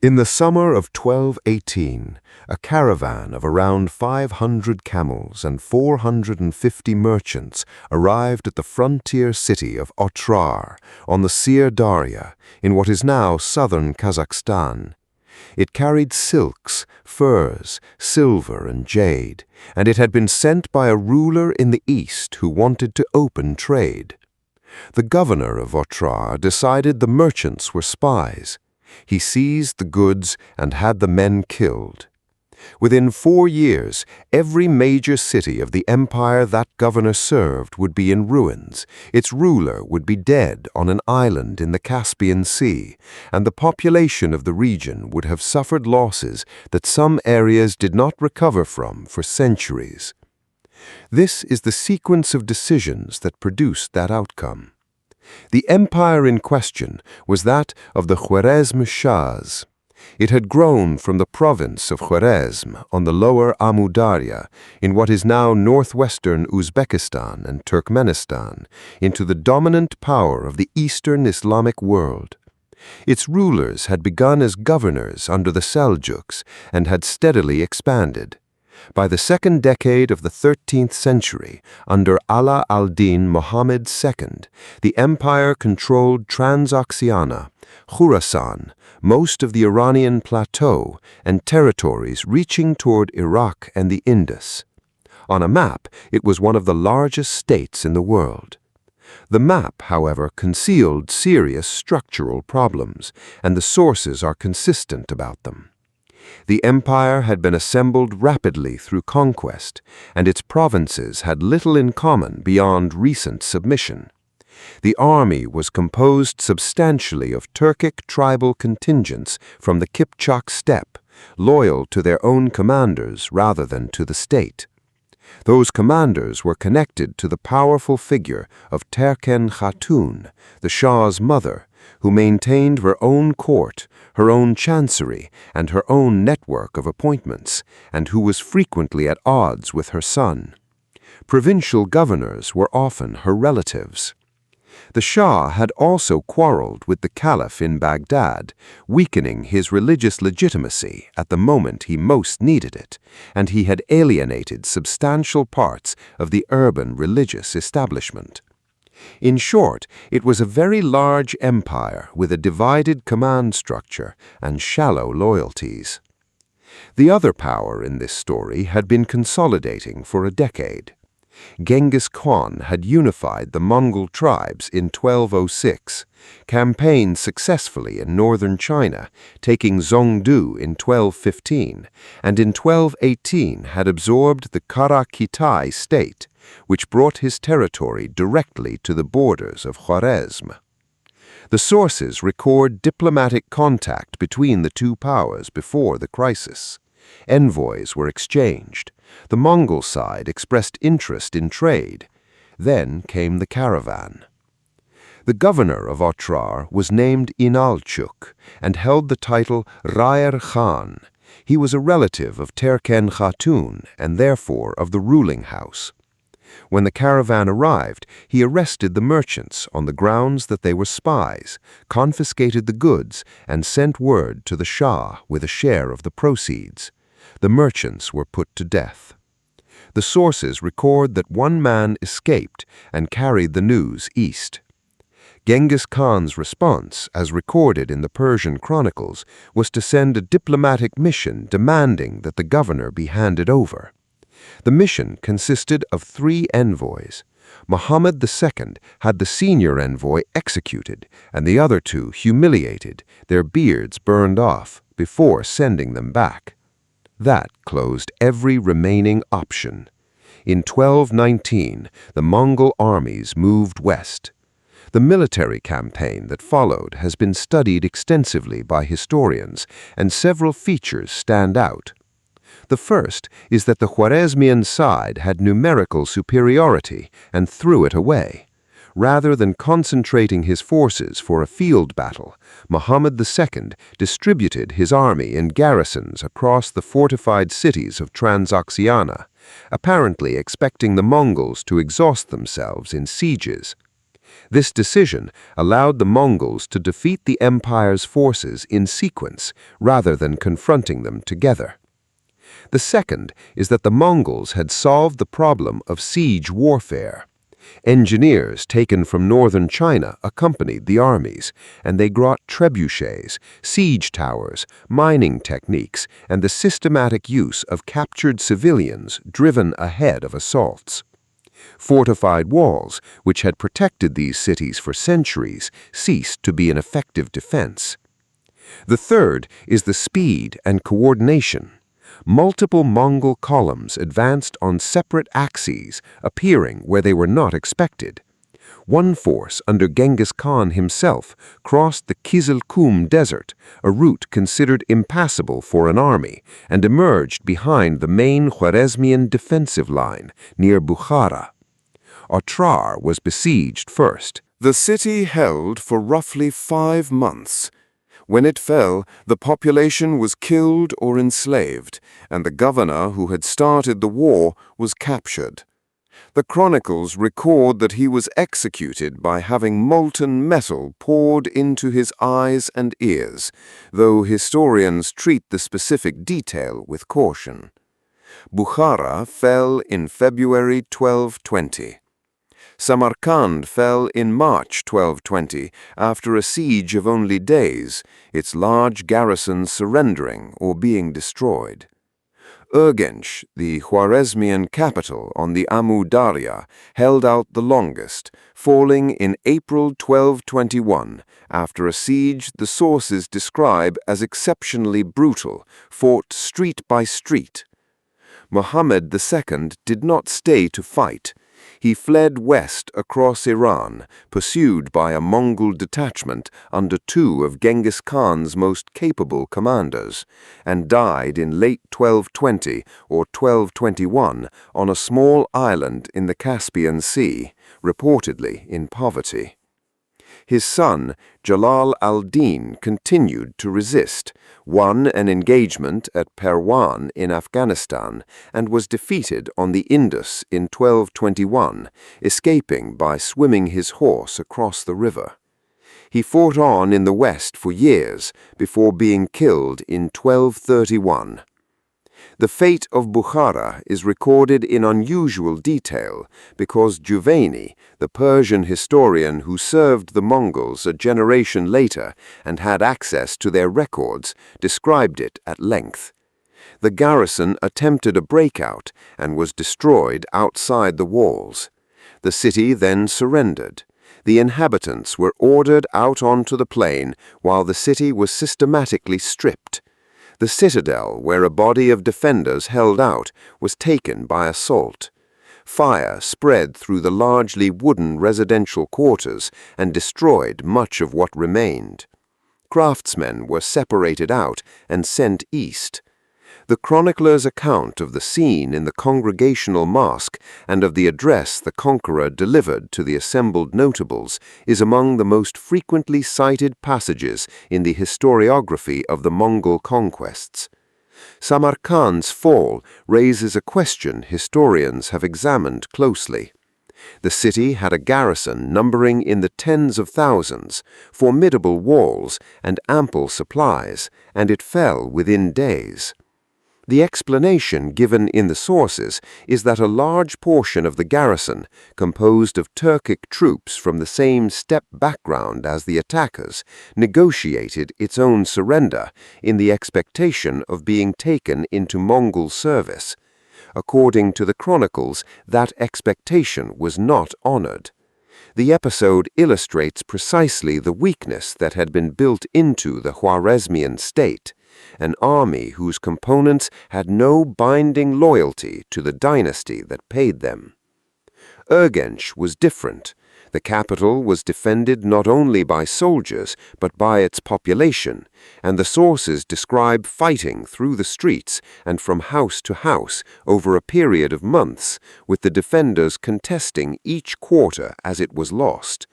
In the summer of 1218, a caravan of around 500 camels and 450 merchants arrived at the frontier city of Otrar on the Syr Darya in what is now southern Kazakhstan. It carried silks, furs, silver, and jade, and it had been sent by a ruler in the east who wanted to open trade. The governor of Otrar decided the merchants were spies. He seized the goods and had the men killed. Within 4 years, every major city of the empire that governor served would be in ruins, its ruler would be dead on an island in the Caspian Sea, and the population of the region would have suffered losses that some areas did not recover from for centuries. This is the sequence of decisions that produced that outcome. The empire in question was that of the Khwarezm Shahs. It had grown from the province of Khwarezm on the lower Amu Darya in what is now northwestern Uzbekistan and Turkmenistan into the dominant power of the Eastern Islamic world. Its rulers had begun as governors under the Seljuks and had steadily expanded. By the second decade of the 13th century, under Ala al-Din Muhammad II, the empire controlled Transoxiana, Khurasan, most of the Iranian plateau, and territories reaching toward Iraq and the Indus. On a map, it was one of the largest states in the world. The map, however, concealed serious structural problems, and the sources are consistent about them. The empire had been assembled rapidly through conquest, and its provinces had little in common beyond recent submission. The army was composed substantially of Turkic tribal contingents from the Kipchak steppe, loyal to their own commanders rather than to the state. Those commanders were connected to the powerful figure of Terken Khatun, the Shah's mother, who maintained her own court, her own chancery, and her own network of appointments, and who was frequently at odds with her son. Provincial governors were often her relatives. The Shah had also quarreled with the Caliph in Baghdad, weakening his religious legitimacy at the moment he most needed it, and he had alienated substantial parts of the urban religious establishment. In short, it was a very large empire with a divided command structure and shallow loyalties. The other power in this story had been consolidating for a decade. Genghis Khan had unified the Mongol tribes in 1206, campaigned successfully in northern China, taking Zhongdu in 1215, and in 1218 had absorbed the Kara-Khitai state, which brought his territory directly to the borders of Khwarezm. The sources record diplomatic contact between the two powers before the crisis. Envoys were exchanged. The Mongol side expressed interest in trade. Then came the caravan. The governor of Otrar was named Inalchuk and held the title Rayer Khan. He was a relative of Terken Khatun and therefore of the ruling house. When the caravan arrived, he arrested the merchants on the grounds that they were spies, confiscated the goods, and sent word to the Shah with a share of the proceeds. The merchants were put to death. The sources record that one man escaped and carried the news east. Genghis Khan's response, as recorded in the Persian chronicles, was to send a diplomatic mission demanding that the governor be handed over. The mission consisted of 3 envoys. Muhammad II had the senior envoy executed and the other 2 humiliated, their beards burned off, before sending them back. That closed every remaining option. In 1219, the Mongol armies moved west. The military campaign that followed has been studied extensively by historians, and several features stand out. The first is that the Khwarezmian side had numerical superiority and threw it away. Rather than concentrating his forces for a field battle, Muhammad II distributed his army in garrisons across the fortified cities of Transoxiana, apparently expecting the Mongols to exhaust themselves in sieges. This decision allowed the Mongols to defeat the empire's forces in sequence rather than confronting them together. The second is that the Mongols had solved the problem of siege warfare. Engineers taken from northern China accompanied the armies, and they brought trebuchets, siege towers, mining techniques, and the systematic use of captured civilians driven ahead of assaults. Fortified walls, which had protected these cities for centuries, ceased to be an effective defense. The third is the speed and coordination. Multiple Mongol columns advanced on separate axes, appearing where they were not expected. One force under Genghis Khan himself crossed the Kizilkum Desert, a route considered impassable for an army, and emerged behind the main Khwarezmian defensive line near Bukhara. Otrar was besieged first. The city held for roughly 5 months. When it fell, the population was killed or enslaved, and the governor who had started the war was captured. The chronicles record that he was executed by having molten metal poured into his eyes and ears, though historians treat the specific detail with caution. Bukhara fell in February 1220. Samarkand fell in March 1220 after a siege of only days, its large garrison surrendering or being destroyed. Urgench, the Khwarezmian capital on the Amu Darya, held out the longest, falling in April 1221 after a siege the sources describe as exceptionally brutal, fought street by street. Muhammad II did not stay to fight. He fled west across Iran, pursued by a Mongol detachment under 2 of Genghis Khan's most capable commanders, and died in late 1220 or 1221 on a small island in the Caspian Sea, reportedly in poverty. His son, Jalal al-Din, continued to resist, won an engagement at Perwan in Afghanistan, and was defeated on the Indus in 1221, escaping by swimming his horse across the river. He fought on in the west for years before being killed in 1231. The fate of Bukhara is recorded in unusual detail because Juvaini, the Persian historian who served the Mongols a generation later and had access to their records, described it at length. The garrison attempted a breakout and was destroyed outside the walls. The city then surrendered. The inhabitants were ordered out onto the plain while the city was systematically stripped. The citadel, where a body of defenders held out, was taken by assault. Fire spread through the largely wooden residential quarters and destroyed much of what remained. Craftsmen were separated out and sent east. The chronicler's account of the scene in the Congregational Mosque and of the address the conqueror delivered to the assembled notables is among the most frequently cited passages in the historiography of the Mongol conquests. Samarkand's fall raises a question historians have examined closely. The city had a garrison numbering in the tens of thousands, formidable walls, and ample supplies, and it fell within days. The explanation given in the sources is that a large portion of the garrison, composed of Turkic troops from the same steppe background as the attackers, negotiated its own surrender in the expectation of being taken into Mongol service. According to the chronicles, that expectation was not honored. The episode illustrates precisely the weakness that had been built into the Khwarezmian state, an army whose components had no binding loyalty to the dynasty that paid them. Urgench was different. The capital was defended not only by soldiers but by its population, and the sources describe fighting through the streets and from house to house over a period of months, with the defenders contesting each quarter as it was lost.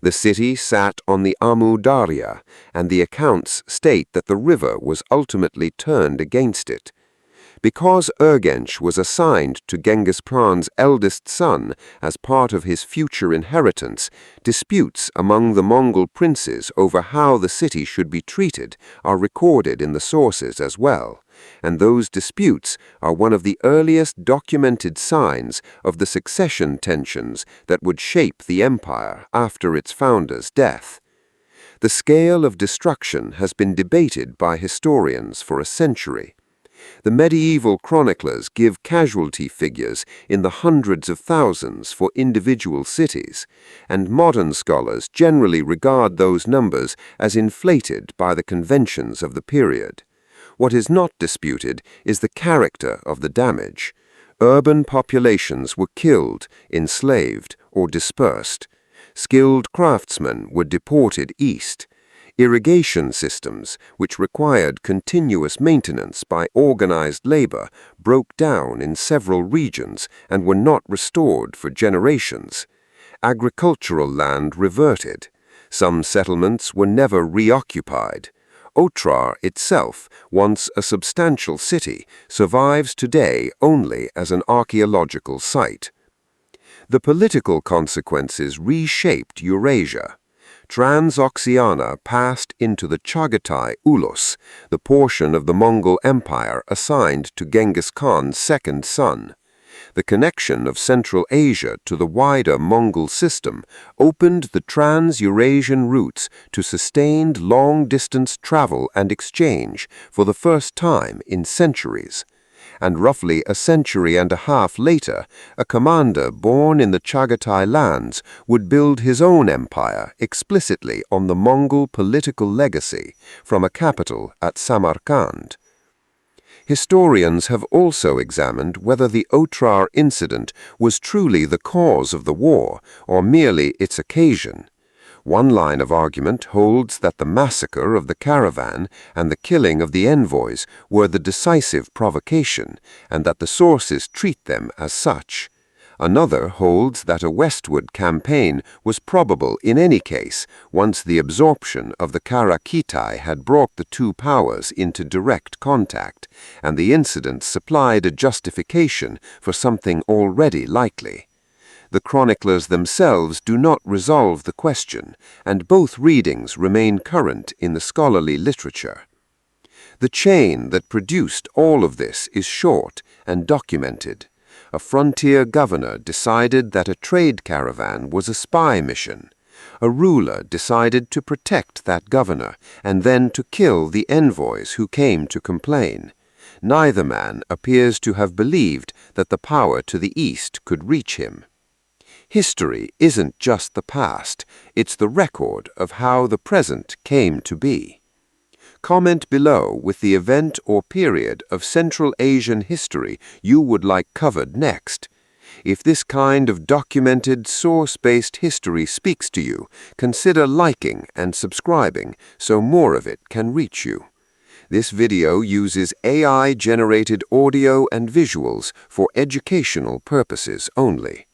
The city sat on the Amu Darya, and the accounts state that the river was ultimately turned against it. Because Urgench was assigned to Genghis Khan's eldest son as part of his future inheritance, disputes among the Mongol princes over how the city should be treated are recorded in the sources as well, and those disputes are one of the earliest documented signs of the succession tensions that would shape the empire after its founder's death. The scale of destruction has been debated by historians for a century. The medieval chroniclers give casualty figures in the hundreds of thousands for individual cities, and modern scholars generally regard those numbers as inflated by the conventions of the period. What is not disputed is the character of the damage. Urban populations were killed, enslaved, or dispersed. Skilled craftsmen were deported east. Irrigation systems, which required continuous maintenance by organized labor, broke down in several regions and were not restored for generations. Agricultural land reverted. Some settlements were never reoccupied. Otrar itself, once a substantial city, survives today only as an archaeological site. The political consequences reshaped Eurasia. Transoxiana passed into the Chagatai Ulus, the portion of the Mongol Empire assigned to Genghis Khan's second son. The connection of Central Asia to the wider Mongol system opened the trans-Eurasian routes to sustained long-distance travel and exchange for the first time in centuries. And roughly a century and a half later, a commander born in the Chagatai lands would build his own empire explicitly on the Mongol political legacy from a capital at Samarkand. Historians have also examined whether the Otrar incident was truly the cause of the war or merely its occasion. One line of argument holds that the massacre of the caravan and the killing of the envoys were the decisive provocation, and that the sources treat them as such. Another holds that a westward campaign was probable in any case, once the absorption of the Karakitai had brought the two powers into direct contact, and the incident supplied a justification for something already likely. The chroniclers themselves do not resolve the question, and both readings remain current in the scholarly literature. The chain that produced all of this is short and documented. A frontier governor decided that a trade caravan was a spy mission. A ruler decided to protect that governor and then to kill the envoys who came to complain. Neither man appears to have believed that the power to the east could reach him. History isn't just the past, it's the record of how the present came to be. Comment below with the event or period of Central Asian history you would like covered next. If this kind of documented, source-based history speaks to you, consider liking and subscribing so more of it can reach you. This video uses AI-generated audio and visuals for educational purposes only.